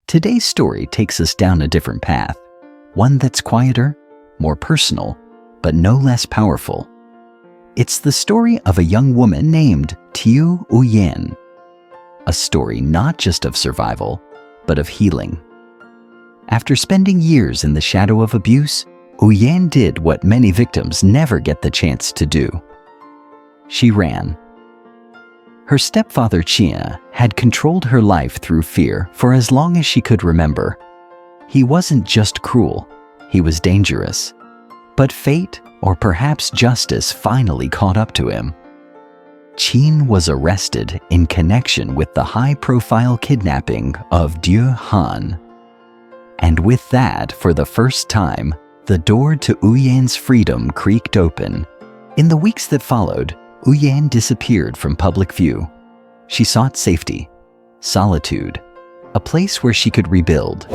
Today's story takes us down a different path, one that's quieter, more personal, but no less powerful. It's the story of a young woman named Uyên. A story not just of survival, but of healing. After spending years in the shadow of abuse, Uyên did what many victims never get the chance to do. She ran. Her stepfather Chia had controlled her life through fear for as long as she could remember. He wasn't just cruel, he was dangerous. But fate, or perhaps justice, finally caught up to him. Chin was arrested in connection with the high-profile kidnapping of Dieuhan. And with that, for the first time, the door to Uyên freedom creaked open. In the weeks that followed, Uyên disappeared from public view. She sought safety, solitude, a place where she could rebuild.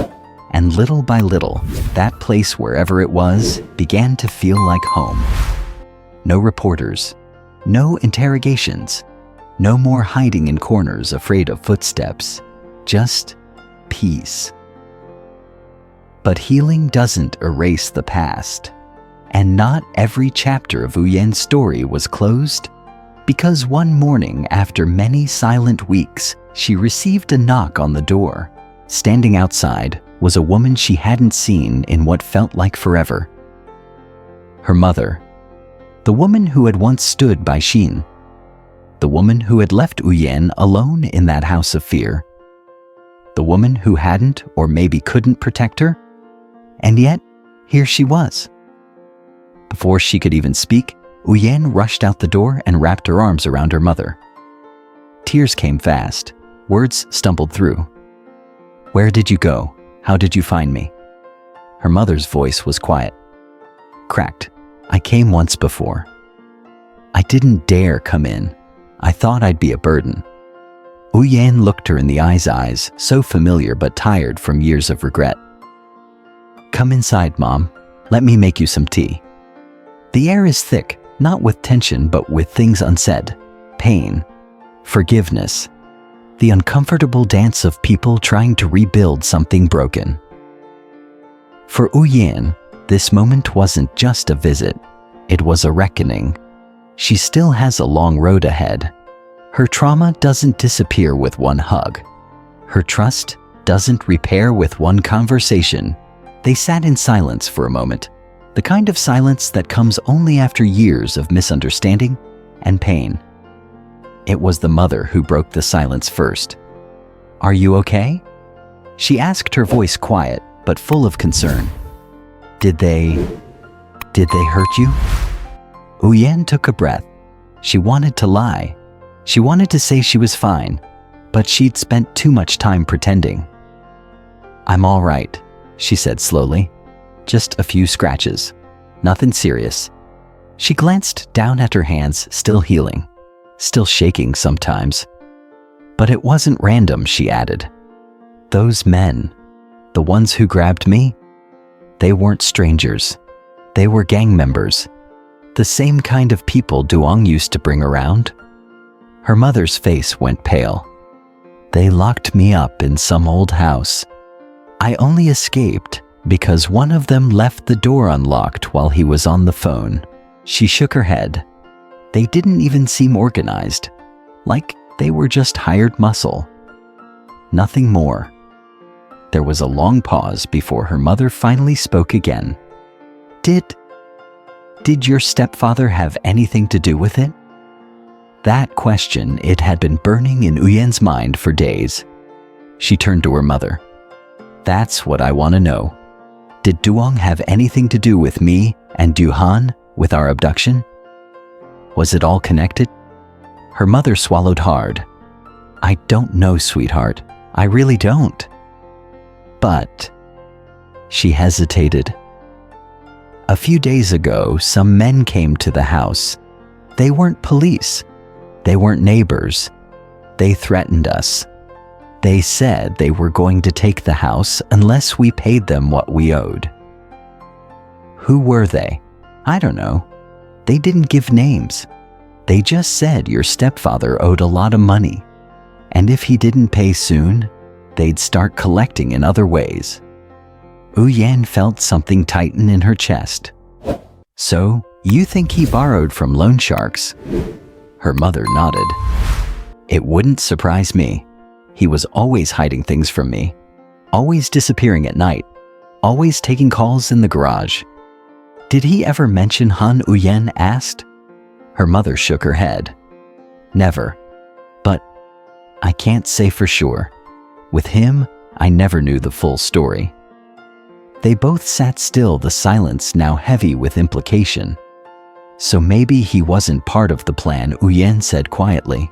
And little by little, that place, wherever it was, began to feel like home. No reporters, no interrogations, no more hiding in corners afraid of footsteps, just peace. But healing doesn't erase the past, and not every chapter of Uyên story was closed, because one morning after many silent weeks, she received a knock on the door. Standing outside was a woman she hadn't seen in what felt like forever. Her mother, the woman who had once stood by Chin, the woman who had left Uyên alone in that house of fear, the woman who hadn't or maybe couldn't protect her, and yet here she was. Before she could even speak, Uyên rushed out the door and wrapped her arms around her mother. Tears came fast, words stumbled through. "Where did you go? How did you find me?" Her mother's voice was quiet, cracked. "I came once before. I didn't dare come in. I thought I'd be a burden." Uyên looked her in the eyes, so familiar but tired from years of regret. "Come inside, Mom. Let me make you some tea." The air is thick, not with tension but with things unsaid. Pain, forgiveness, the uncomfortable dance of people trying to rebuild something broken. For Uyên, this moment wasn't just a visit, it was a reckoning. She still has a long road ahead. Her trauma doesn't disappear with one hug. Her trust doesn't repair with one conversation. They sat in silence for a moment, the kind of silence that comes only after years of misunderstanding and pain. It was the mother who broke the silence first. "Are you okay?" She asked, her voice quiet but full of concern. Did they hurt you?" Uyên took a breath. She wanted to lie. She wanted to say she was fine, but she'd spent too much time pretending. "I'm all right," she said slowly. "Just a few scratches. Nothing serious." She glanced down at her hands, still healing, still shaking sometimes. "But it wasn't random," she added. "Those men, the ones who grabbed me, they weren't strangers. They were gang members. The same kind of people Dieuhan used to bring around." Her mother's face went pale. "They locked me up in some old house. I only escaped because one of them left the door unlocked while he was on the phone." She shook her head. "They didn't even seem organized, like they were just hired muscle. Nothing more." There was a long pause before her mother finally spoke again. Did your stepfather have anything to do with it?" That question, it had been burning in Uyên mind for days. She turned to her mother. "That's what I want to know. Did Dieuhan have anything to do with me and Dieuhan, with our abduction? Was it all connected?" Her mother swallowed hard. "I don't know, sweetheart. I really don't." "But..." She hesitated. "A few days ago, some men came to the house. They weren't police. They weren't neighbors. They threatened us. They said they were going to take the house unless we paid them what we owed." "Who were they?" "I don't know. They didn't give names. They just said your stepfather owed a lot of money. And if he didn't pay soon, they'd start collecting in other ways. Uyên felt something tighten in her chest. So, you think he borrowed from loan sharks? Her mother nodded. It wouldn't surprise me. He was always hiding things from me, always disappearing at night, always taking calls in the garage. Did he ever mention Han? Uyên asked. Her mother shook her head. Never. But I can't say for sure. With him, I never knew the full story. They both sat still, the silence now heavy with implication. So maybe he wasn't part of the plan, Uyên said quietly.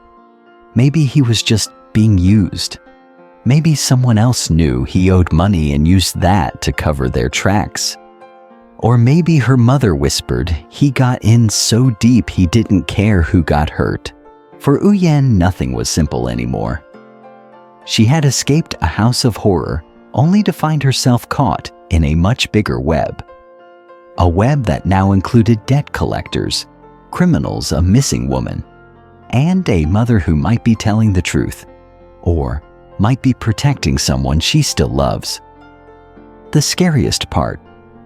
Maybe he was just being used. Maybe someone else knew he owed money and used that to cover their tracks. Or maybe her mother whispered he got in so deep he didn't care who got hurt. For Uyên, nothing was simple anymore. She had escaped a house of horror only to find herself caught in a much bigger web. A web that now included debt collectors, criminals, a missing woman, and a mother who might be telling the truth, or might be protecting someone she still loves. The scariest part,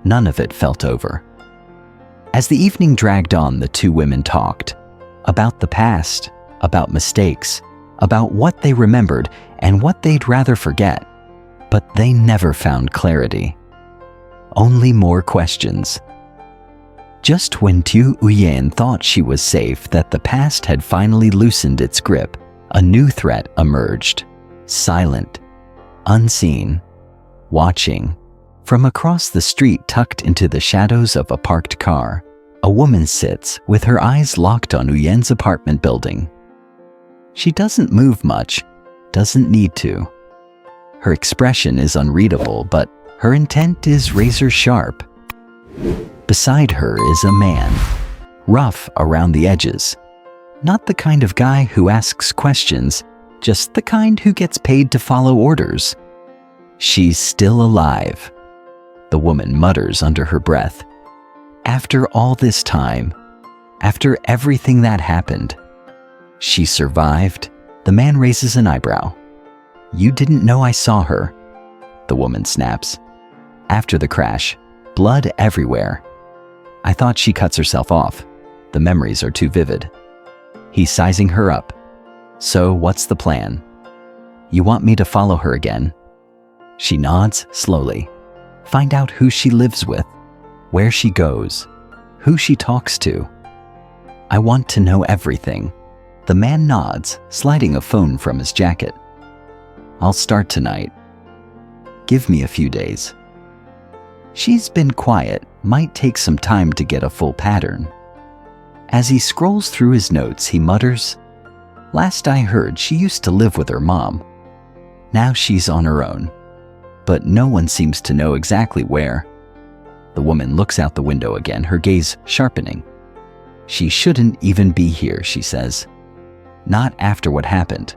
none of it felt over. As the evening dragged on, the two women talked about the past, about mistakes, about what they remembered and what they'd rather forget, but they never found clarity. Only more questions. Just when Uyên thought she was safe, that the past had finally loosened its grip, a new threat emerged. Silent, unseen, watching. From across the street, tucked into the shadows of a parked car, a woman sits with her eyes locked on Uyên apartment building. She doesn't move much, doesn't need to. Her expression is unreadable, but her intent is razor sharp. Beside her is a man, rough around the edges. Not the kind of guy who asks questions, just the kind who gets paid to follow orders. She's still alive, the woman mutters under her breath. After all this time, after everything that happened, she survived. The man raises an eyebrow. You didn't know I saw her, the woman snaps. After the crash, blood everywhere. I thought she cuts herself off. The memories are too vivid. He's sizing her up. So what's the plan? You want me to follow her again? She nods slowly. Find out who she lives with, where she goes, who she talks to. I want to know everything. The man nods, sliding a phone from his jacket. I'll start tonight. Give me a few days. She's been quiet, might take some time to get a full pattern. As he scrolls through his notes, he mutters, Last I heard, she used to live with her mom. Now she's on her own, but no one seems to know exactly where. The woman looks out the window again, her gaze sharpening. She shouldn't even be here, she says. Not after what happened.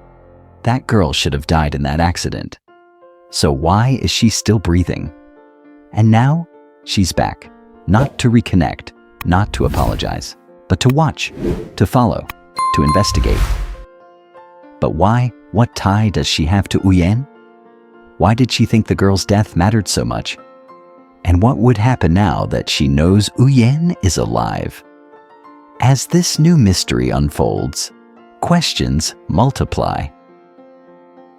That girl should have died in that accident. So why is she still breathing? And now, she's back. Not to reconnect, not to apologize, but to watch, to follow, to investigate. But why? What tie does she have to Uyên? Why did she think the girl's death mattered so much? And what would happen now that she knows Uyên is alive? As this new mystery unfolds, questions multiply.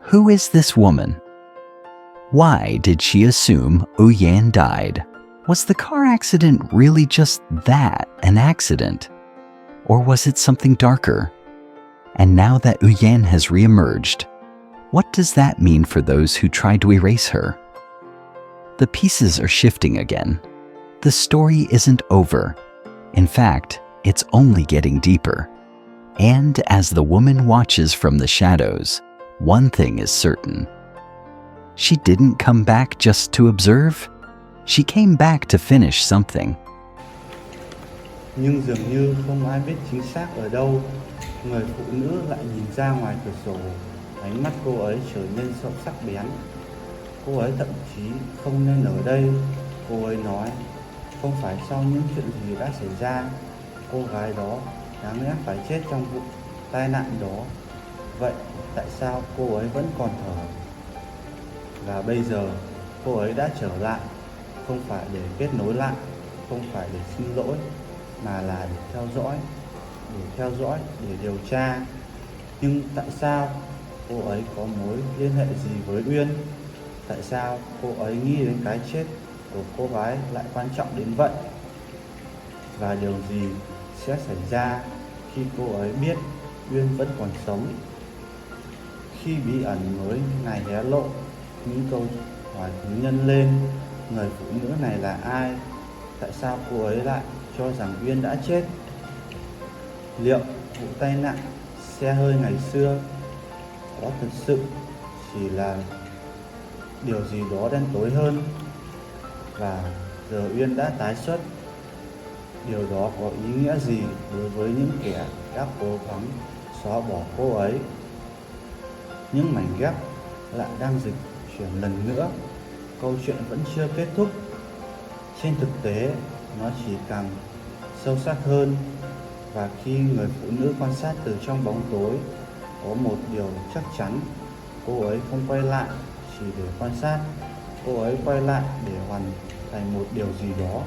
Who is this woman? Why did she assume Uyên died? Was the car accident really just that, an accident? Or was it something darker? And now that Uyên has reemerged, what does that mean for those who tried to erase her? The pieces are shifting again. The story isn't over. In fact, it's only getting deeper. And as the woman watches from the shadows, one thing is certain. She didn't come back just to observe. She came back to finish something. Nhưng dường như không ai biết chính xác ở đâu, người phụ nữ lại nhìn ra ngoài cửa sổ. Ánh mắt cô ấy trở nên sắc bén. Cô ấy thậm chí không nên ở đây. Cô ấy nói, không phải sau những chuyện gì đã xảy ra, cô gái đó đáng lẽ phải chết trong vụ tai nạn đó. Vậy tại sao cô ấy vẫn còn thở? Và bây giờ cô ấy đã trở lại, không phải để kết nối lại, không phải để xin lỗi, mà là để theo dõi, để điều tra. Nhưng tại sao cô ấy có mối liên hệ gì với Uyên? Tại sao cô ấy nghĩ đến cái chết của cô gái lại quan trọng đến vậy? Và điều gì sẽ xảy ra khi cô ấy biết Uyên vẫn còn sống? Khi bí ẩn mới này hé lộ, những câu hỏi cứ nhân lên. Người phụ nữ này là ai? Tại sao cô ấy lại cho rằng Uyên đã chết? Liệu vụ tai nạn xe hơi ngày xưa có thực sự chỉ là điều gì đó đen tối hơn? Và giờ Uyên đã tái xuất, điều đó có ý nghĩa gì đối với những kẻ đã cố gắng xóa bỏ cô ấy? Những mảnh ghép lại đang dịch chuyển lần nữa. Câu chuyện vẫn chưa kết thúc. Trên thực tế, nó chỉ càng sâu sắc hơn. Và khi người phụ nữ quan sát từ trong bóng tối, có một điều chắc chắn: cô ấy không quay lại chỉ để quan sát, cô ấy quay lại để hoàn thành một điều gì đó.